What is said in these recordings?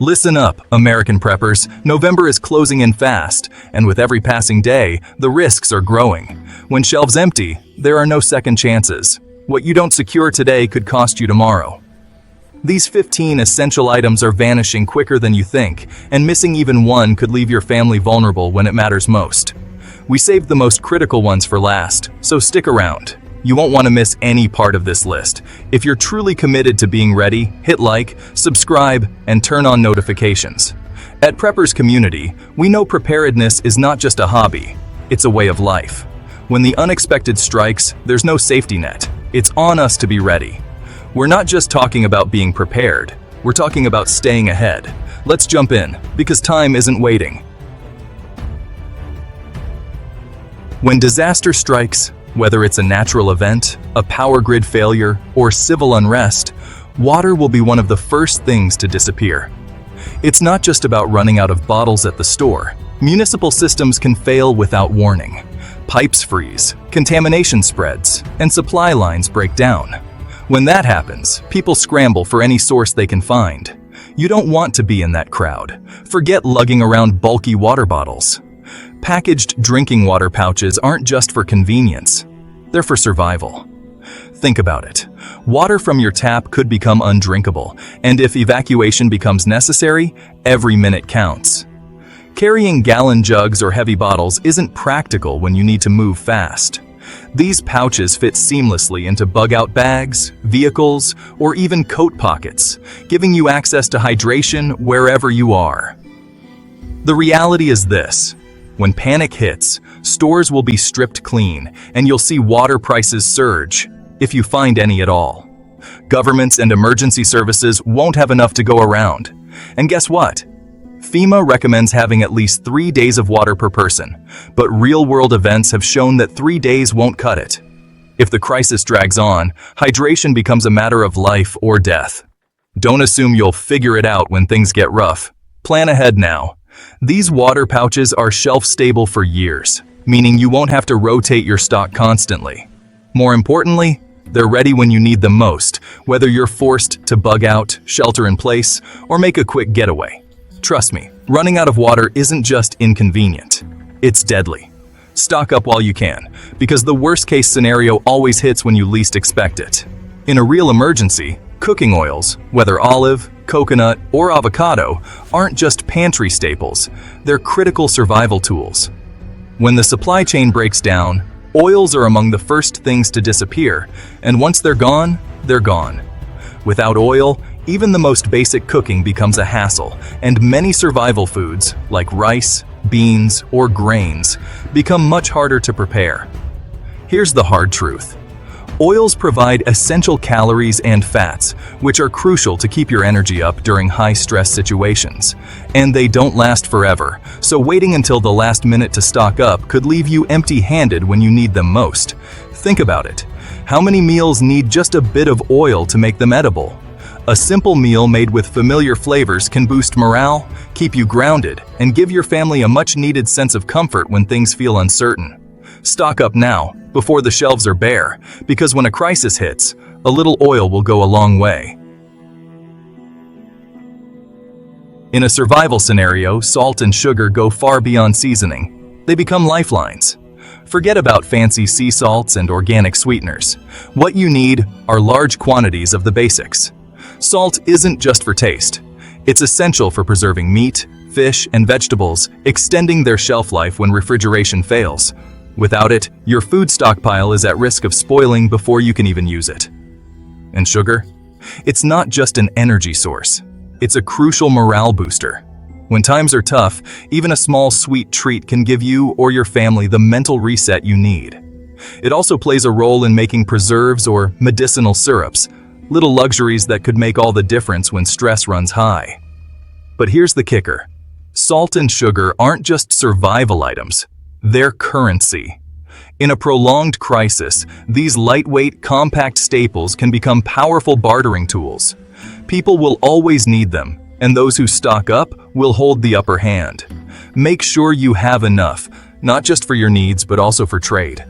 Listen up, American preppers. November is closing in fast, and with every passing day, the risks are growing. When shelves empty, there are no second chances. What you don't secure today could cost you tomorrow. These 15 essential items are vanishing quicker than you think, and missing even one could leave your family vulnerable when it matters most. We saved the most critical ones for last, so stick around. You won't want to miss any part of this list. If you're truly committed to being ready, hit like, subscribe, and turn on notifications. At Preppers Community, we know preparedness is not just a hobby, it's a way of life. When the unexpected strikes, there's no safety net. It's on us to be ready. We're not just talking about being prepared, we're talking about staying ahead. Let's jump in, because time isn't waiting. When disaster strikes, whether it's a natural event, a power grid failure, or civil unrest, water will be one of the first things to disappear. It's not just about running out of bottles at the store. Municipal systems can fail without warning. Pipes freeze, contamination spreads, and supply lines break down. When that happens, people scramble for any source they can find. You don't want to be in that crowd. Forget lugging around bulky water bottles. Packaged drinking water pouches aren't just for convenience, they're for survival. Think about it. Water from your tap could become undrinkable, and if evacuation becomes necessary, every minute counts. Carrying gallon jugs or heavy bottles isn't practical when you need to move fast. These pouches fit seamlessly into bug-out bags, vehicles, or even coat pockets, giving you access to hydration wherever you are. The reality is this. When panic hits, stores will be stripped clean, and you'll see water prices surge, if you find any at all. Governments and emergency services won't have enough to go around. And guess what? FEMA recommends having at least 3 days of water per person, but real-world events have shown that 3 days won't cut it. If the crisis drags on, hydration becomes a matter of life or death. Don't assume you'll figure it out when things get rough. Plan ahead now. These water pouches are shelf-stable for years, meaning you won't have to rotate your stock constantly. More importantly, they're ready when you need them most, whether you're forced to bug out, shelter in place, or make a quick getaway. Trust me, running out of water isn't just inconvenient, it's deadly. Stock up while you can, because the worst-case scenario always hits when you least expect it. In a real emergency, cooking oils, whether olive, coconut, or avocado, aren't just pantry staples, they're critical survival tools. When the supply chain breaks down, oils are among the first things to disappear, and once they're gone, they're gone. Without oil, even the most basic cooking becomes a hassle, and many survival foods, like rice, beans, or grains, become much harder to prepare. Here's the hard truth. Oils provide essential calories and fats, which are crucial to keep your energy up during high-stress situations. And they don't last forever, so waiting until the last minute to stock up could leave you empty-handed when you need them most. Think about it. How many meals need just a bit of oil to make them edible? A simple meal made with familiar flavors can boost morale, keep you grounded, and give your family a much-needed sense of comfort when things feel uncertain. Stock up now, before the shelves are bare, because when a crisis hits, a little oil will go a long way. In a survival scenario, salt and sugar go far beyond seasoning. They become lifelines. Forget about fancy sea salts and organic sweeteners. What you need are large quantities of the basics. Salt isn't just for taste. It's essential for preserving meat, fish, and vegetables, extending their shelf life when refrigeration fails. Without it, your food stockpile is at risk of spoiling before you can even use it. And sugar? It's not just an energy source. It's a crucial morale booster. When times are tough, even a small sweet treat can give you or your family the mental reset you need. It also plays a role in making preserves or medicinal syrups, little luxuries that could make all the difference when stress runs high. But here's the kicker. Salt and sugar aren't just survival items. They're currency. In a prolonged crisis, these lightweight, compact staples can become powerful bartering tools. People will always need them, and those who stock up will hold the upper hand. Make sure you have enough, not just for your needs, but also for trade.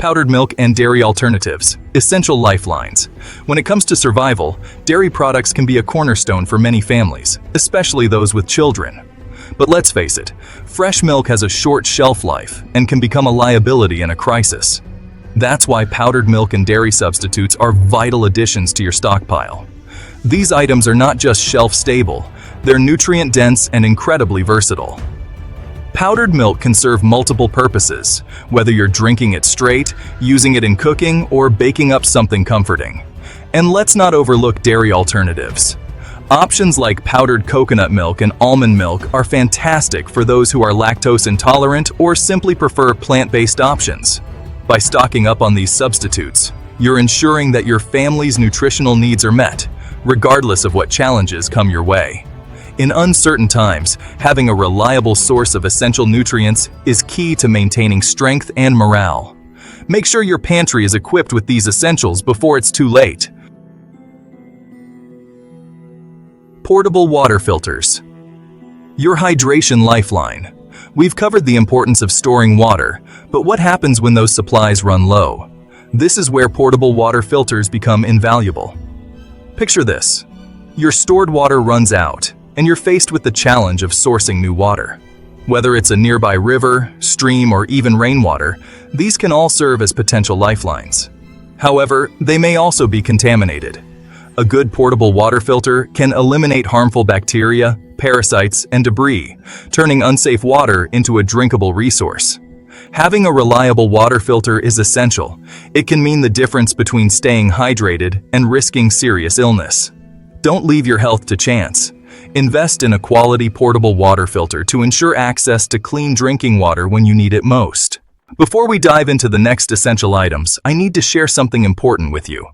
Powdered milk and dairy alternatives, essential lifelines. When it comes to survival, dairy products can be a cornerstone for many families, especially those with children. But let's face it, fresh milk has a short shelf life and can become a liability in a crisis. That's why powdered milk and dairy substitutes are vital additions to your stockpile. These items are not just shelf-stable, they're nutrient-dense and incredibly versatile. Powdered milk can serve multiple purposes, whether you're drinking it straight, using it in cooking, or baking up something comforting. And let's not overlook dairy alternatives. Options like powdered coconut milk and almond milk are fantastic for those who are lactose intolerant or simply prefer plant-based options. By stocking up on these substitutes, you're ensuring that your family's nutritional needs are met, regardless of what challenges come your way. In uncertain times, having a reliable source of essential nutrients is key to maintaining strength and morale. Make sure your pantry is equipped with these essentials before it's too late. Portable water filters. Your hydration lifeline. We've covered the importance of storing water, but what happens when those supplies run low? This is where portable water filters become invaluable. Picture this. Your stored water runs out, and you're faced with the challenge of sourcing new water. Whether it's a nearby river, stream, or even rainwater, these can all serve as potential lifelines. However, they may also be contaminated. A good portable water filter can eliminate harmful bacteria, parasites, and debris, turning unsafe water into a drinkable resource. Having a reliable water filter is essential. It can mean the difference between staying hydrated and risking serious illness. Don't leave your health to chance. Invest in a quality portable water filter to ensure access to clean drinking water when you need it most. Before we dive into the next essential items, I need to share something important with you.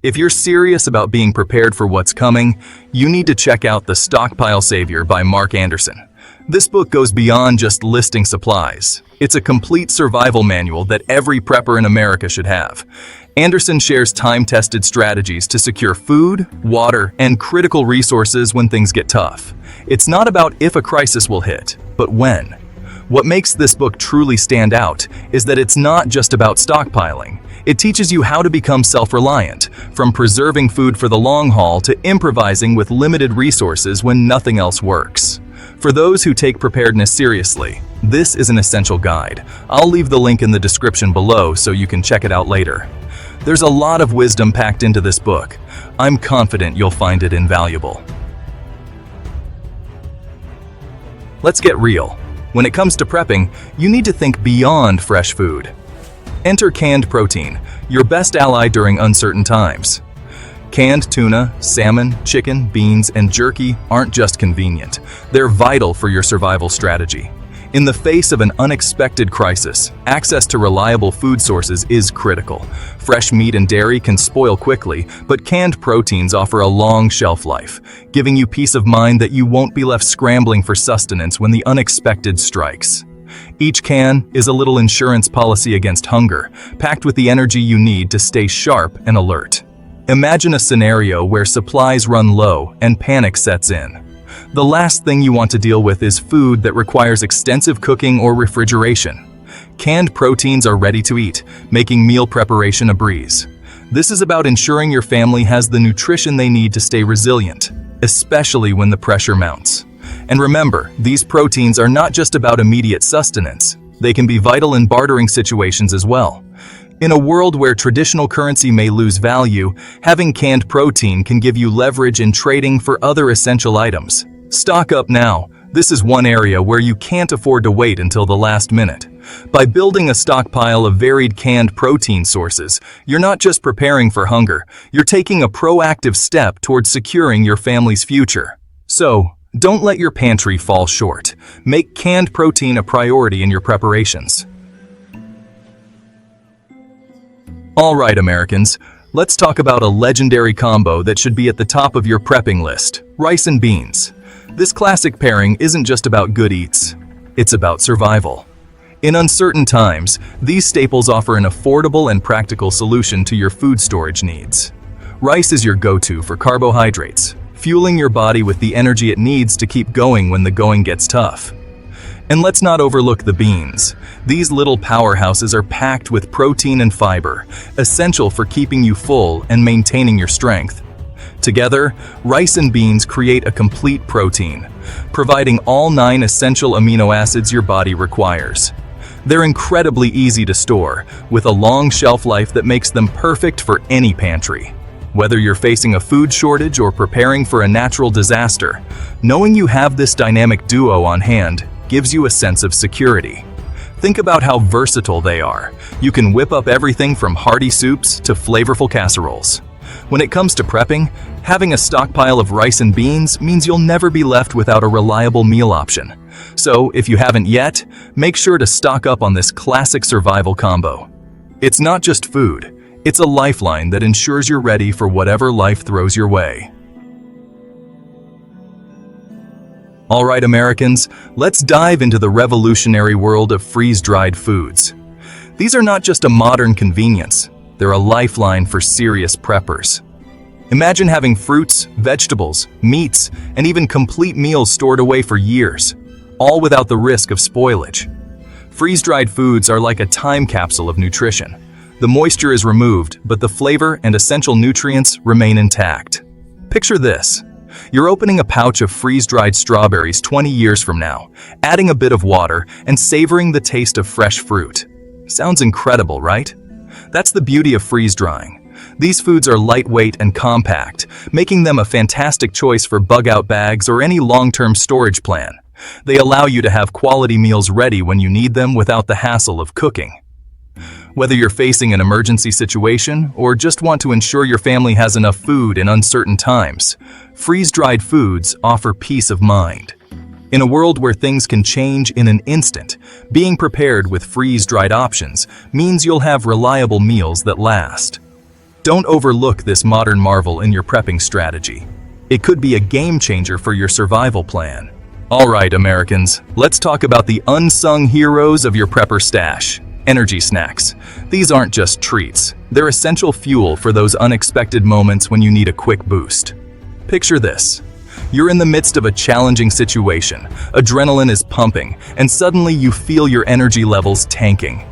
If you're serious about being prepared for what's coming, you need to check out The Stockpile Savior by Mark Anderson. This book goes beyond just listing supplies. It's a complete survival manual that every prepper in America should have. Anderson shares time-tested strategies to secure food, water, and critical resources when things get tough. It's not about if a crisis will hit, but when. What makes this book truly stand out is that it's not just about stockpiling. It teaches you how to become self-reliant, from preserving food for the long haul to improvising with limited resources when nothing else works. For those who take preparedness seriously, this is an essential guide. I'll leave the link in the description below so you can check it out later. There's a lot of wisdom packed into this book. I'm confident you'll find it invaluable. Let's get real. When it comes to prepping, you need to think beyond fresh food. Enter canned protein, your best ally during uncertain times. Canned tuna, salmon, chicken, beans, and jerky aren't just convenient. They're vital for your survival strategy. In the face of an unexpected crisis, access to reliable food sources is critical. Fresh meat and dairy can spoil quickly, but canned proteins offer a long shelf life, giving you peace of mind that you won't be left scrambling for sustenance when the unexpected strikes. Each can is a little insurance policy against hunger, packed with the energy you need to stay sharp and alert. Imagine a scenario where supplies run low and panic sets in. The last thing you want to deal with is food that requires extensive cooking or refrigeration. Canned proteins are ready to eat, making meal preparation a breeze. This is about ensuring your family has the nutrition they need to stay resilient, especially when the pressure mounts. And remember, these proteins are not just about immediate sustenance. They can be vital in bartering situations as well. In a world where traditional currency may lose value, having canned protein can give you leverage in trading for other essential items. Stock up now. This is one area where you can't afford to wait until the last minute. By building a stockpile of varied canned protein sources, you're not just preparing for hunger, you're taking a proactive step towards securing your family's future. So, don't let your pantry fall short. Make canned protein a priority in your preparations. All right, Americans, let's talk about a legendary combo that should be at the top of your prepping list: rice and beans. This classic pairing isn't just about good eats, it's about survival. In uncertain times, these staples offer an affordable and practical solution to your food storage needs. Rice is your go-to for carbohydrates, fueling your body with the energy it needs to keep going when the going gets tough. And let's not overlook the beans. These little powerhouses are packed with protein and fiber, essential for keeping you full and maintaining your strength. Together, rice and beans create a complete protein, providing all 9 essential amino acids your body requires. They're incredibly easy to store, with a long shelf life that makes them perfect for any pantry. Whether you're facing a food shortage or preparing for a natural disaster, knowing you have this dynamic duo on hand gives you a sense of security. Think about how versatile they are. You can whip up everything from hearty soups to flavorful casseroles. When it comes to prepping, having a stockpile of rice and beans means you'll never be left without a reliable meal option. So, if you haven't yet, make sure to stock up on this classic survival combo. It's not just food. It's a lifeline that ensures you're ready for whatever life throws your way. All right, Americans, let's dive into the revolutionary world of freeze-dried foods. These are not just a modern convenience, they're a lifeline for serious preppers. Imagine having fruits, vegetables, meats, and even complete meals stored away for years, all without the risk of spoilage. Freeze-dried foods are like a time capsule of nutrition. The moisture is removed, but the flavor and essential nutrients remain intact. Picture this. You're opening a pouch of freeze-dried strawberries 20 years from now, adding a bit of water, and savoring the taste of fresh fruit. Sounds incredible, right? That's the beauty of freeze-drying. These foods are lightweight and compact, making them a fantastic choice for bug-out bags or any long-term storage plan. They allow you to have quality meals ready when you need them without the hassle of cooking. Whether you're facing an emergency situation or just want to ensure your family has enough food in uncertain times, freeze-dried foods offer peace of mind. In a world where things can change in an instant, being prepared with freeze-dried options means you'll have reliable meals that last. Don't overlook this modern marvel in your prepping strategy. It could be a game changer for your survival plan. All right, Americans, let's talk about the unsung heroes of your prepper stash. Energy snacks. These aren't just treats. They're essential fuel for those unexpected moments when you need a quick boost. Picture this. You're in the midst of a challenging situation, adrenaline is pumping, and suddenly you feel your energy levels tanking.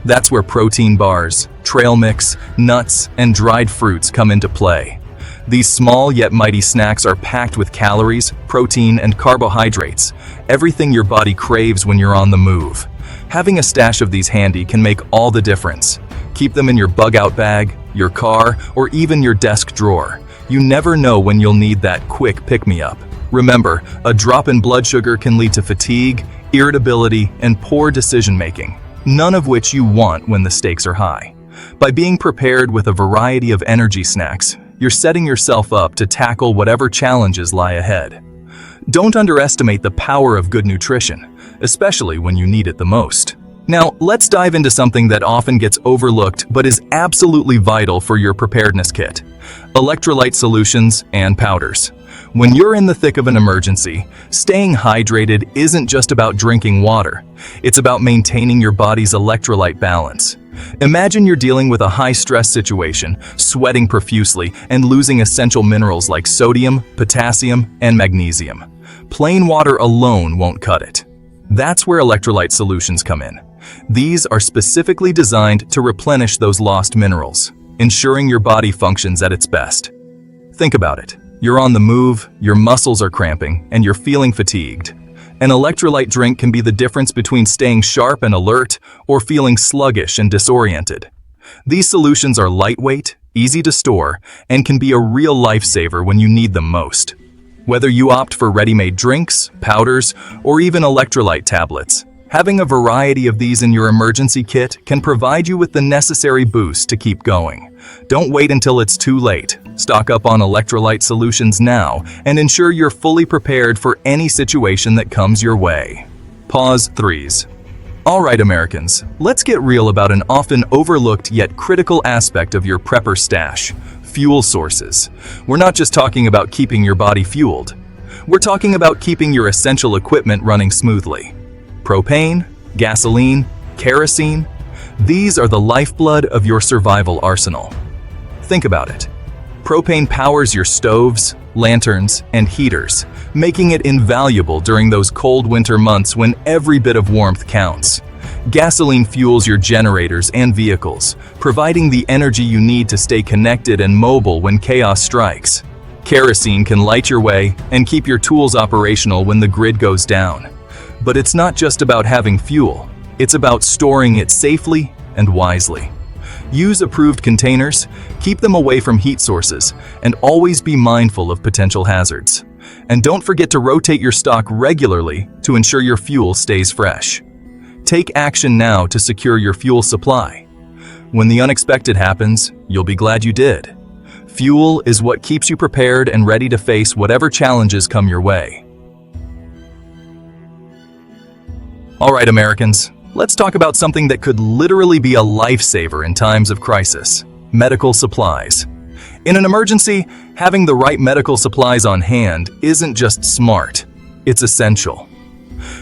That's where protein bars, trail mix, nuts, and dried fruits come into play. These small yet mighty snacks are packed with calories, protein, and carbohydrates, everything your body craves when you're on the move. Having a stash of these handy can make all the difference. Keep them in your bug-out bag, your car, or even your desk drawer. You never know when you'll need that quick pick-me-up. Remember, a drop in blood sugar can lead to fatigue, irritability, and poor decision-making, none of which you want when the stakes are high. By being prepared with a variety of energy snacks, you're setting yourself up to tackle whatever challenges lie ahead. Don't underestimate the power of good nutrition, especially when you need it the most. Now, let's dive into something that often gets overlooked but is absolutely vital for your preparedness kit: electrolyte solutions and powders. When you're in the thick of an emergency, staying hydrated isn't just about drinking water. It's about maintaining your body's electrolyte balance. Imagine you're dealing with a high-stress situation, sweating profusely, and losing essential minerals like sodium, potassium, and magnesium. Plain water alone won't cut it. That's where electrolyte solutions come in. These are specifically designed to replenish those lost minerals, ensuring your body functions at its best. Think about it. You're on the move, your muscles are cramping, and you're feeling fatigued. An electrolyte drink can be the difference between staying sharp and alert or feeling sluggish and disoriented. These solutions are lightweight, easy to store, and can be a real lifesaver when you need them most. Whether you opt for ready-made drinks, powders, or even electrolyte tablets, having a variety of these in your emergency kit can provide you with the necessary boost to keep going. Don't wait until it's too late. Stock up on electrolyte solutions now and ensure you're fully prepared for any situation that comes your way. Pause 3s. All right, Americans, let's get real about an often overlooked yet critical aspect of your prepper stash: fuel sources. We're not just talking about keeping your body fueled. We're talking about keeping your essential equipment running smoothly. Propane, gasoline, kerosene, these are the lifeblood of your survival arsenal. Think about it. Propane powers your stoves, lanterns, and heaters, making it invaluable during those cold winter months when every bit of warmth counts. Gasoline fuels your generators and vehicles, providing the energy you need to stay connected and mobile when chaos strikes. Kerosene can light your way and keep your tools operational when the grid goes down. But it's not just about having fuel, it's about storing it safely and wisely. Use approved containers, keep them away from heat sources, and always be mindful of potential hazards. And don't forget to rotate your stock regularly to ensure your fuel stays fresh. Take action now to secure your fuel supply. When the unexpected happens, you'll be glad you did. Fuel is what keeps you prepared and ready to face whatever challenges come your way. All right, Americans, let's talk about something that could literally be a lifesaver in times of crisis: medical supplies. In an emergency, having the right medical supplies on hand isn't just smart, it's essential.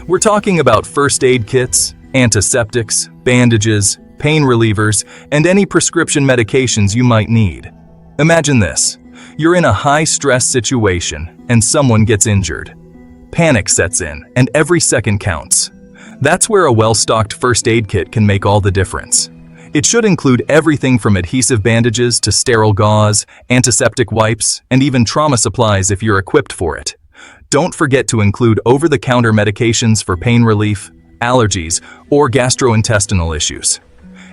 We're talking about first aid kits, antiseptics, bandages, pain relievers, and any prescription medications you might need. Imagine this: you're in a high-stress situation and someone gets injured. Panic sets in, and every second counts. That's where a well-stocked first aid kit can make all the difference. It should include everything from adhesive bandages to sterile gauze, antiseptic wipes, and even trauma supplies if you're equipped for it. Don't forget to include over-the-counter medications for pain relief, allergies, or gastrointestinal issues.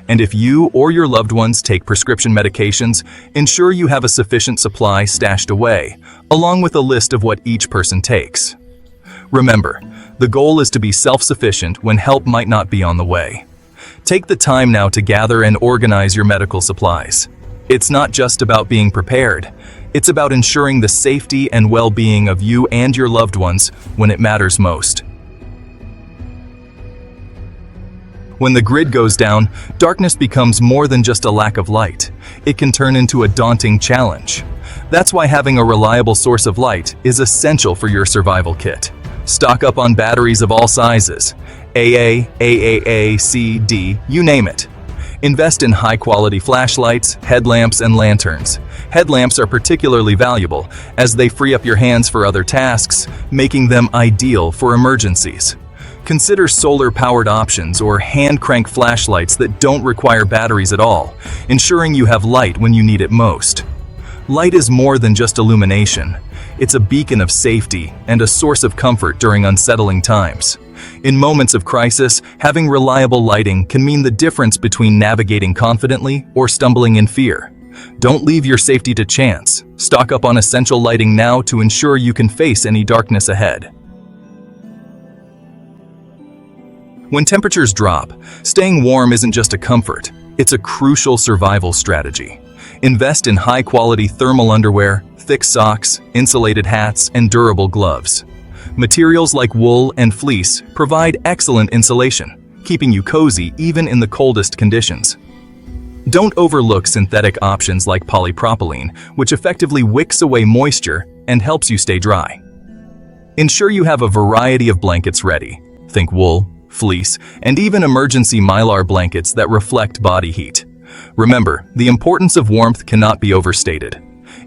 And if you or your loved ones take prescription medications, ensure you have a sufficient supply stashed away, along with a list of what each person takes. Remember, the goal is to be self-sufficient when help might not be on the way. Take the time now to gather and organize your medical supplies. It's not just about being prepared. It's about ensuring the safety and well-being of you and your loved ones when it matters most. When the grid goes down, darkness becomes more than just a lack of light. It can turn into a daunting challenge. That's why having a reliable source of light is essential for your survival kit. Stock up on batteries of all sizes: AA, AAA, C, D, you name it. Invest in high-quality flashlights, headlamps, and lanterns. Headlamps are particularly valuable as they free up your hands for other tasks, making them ideal for emergencies. Consider solar-powered options or hand-crank flashlights that don't require batteries at all, ensuring you have light when you need it most. Light is more than just illumination. It's a beacon of safety and a source of comfort during unsettling times. In moments of crisis, having reliable lighting can mean the difference between navigating confidently or stumbling in fear. Don't leave your safety to chance. Stock up on essential lighting now to ensure you can face any darkness ahead. When temperatures drop, staying warm isn't just a comfort, it's a crucial survival strategy. Invest in high-quality thermal underwear, thick socks, insulated hats, and durable gloves. Materials like wool and fleece provide excellent insulation, keeping you cozy even in the coldest conditions. Don't overlook synthetic options like polypropylene, which effectively wicks away moisture and helps you stay dry. Ensure you have a variety of blankets ready. Think wool, fleece, and even emergency mylar blankets that reflect body heat. Remember, the importance of warmth cannot be overstated.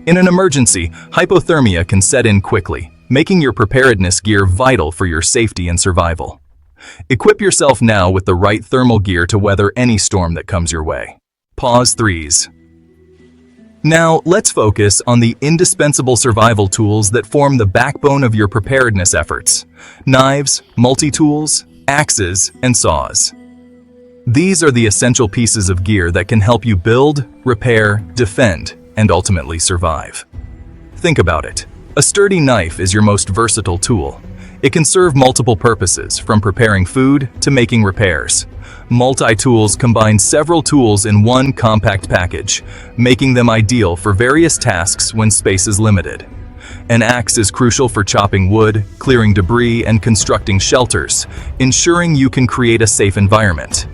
In an emergency, hypothermia can set in quickly, making your preparedness gear vital for your safety and survival. Equip yourself now with the right thermal gear to weather any storm that comes your way. Pause 3s. Now, let's focus on the indispensable survival tools that form the backbone of your preparedness efforts: knives, multi-tools, axes, and saws. These are the essential pieces of gear that can help you build, repair, defend, and ultimately survive. Think about it. A sturdy knife is your most versatile tool. It can serve multiple purposes, from preparing food to making repairs. Multi-tools combine several tools in one compact package, making them ideal for various tasks when space is limited. An axe is crucial for chopping wood, clearing debris, and constructing shelters, ensuring you can create a safe environment.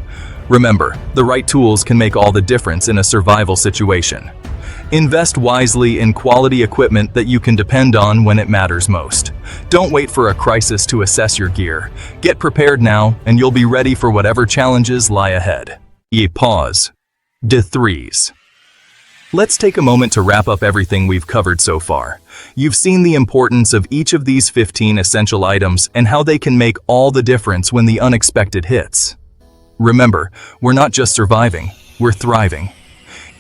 Remember, the right tools can make all the difference in a survival situation. Invest wisely in quality equipment that you can depend on when it matters most. Don't wait for a crisis to assess your gear. Get prepared now, and you'll be ready for whatever challenges lie ahead. Pause. De 3s. Let's take a moment to wrap up everything we've covered so far. You've seen the importance of each of these 15 essential items and how they can make all the difference when the unexpected hits. Remember, we're not just surviving, we're thriving.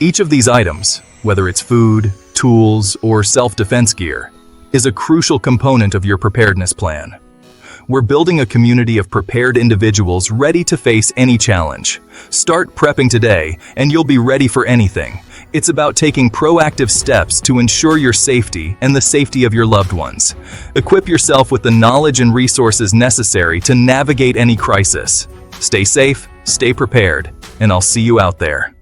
Each of these items, whether it's food, tools, or self-defense gear, is a crucial component of your preparedness plan. We're building a community of prepared individuals ready to face any challenge. Start prepping today, and you'll be ready for anything. It's about taking proactive steps to ensure your safety and the safety of your loved ones. Equip yourself with the knowledge and resources necessary to navigate any crisis. Stay safe, stay prepared, and I'll see you out there.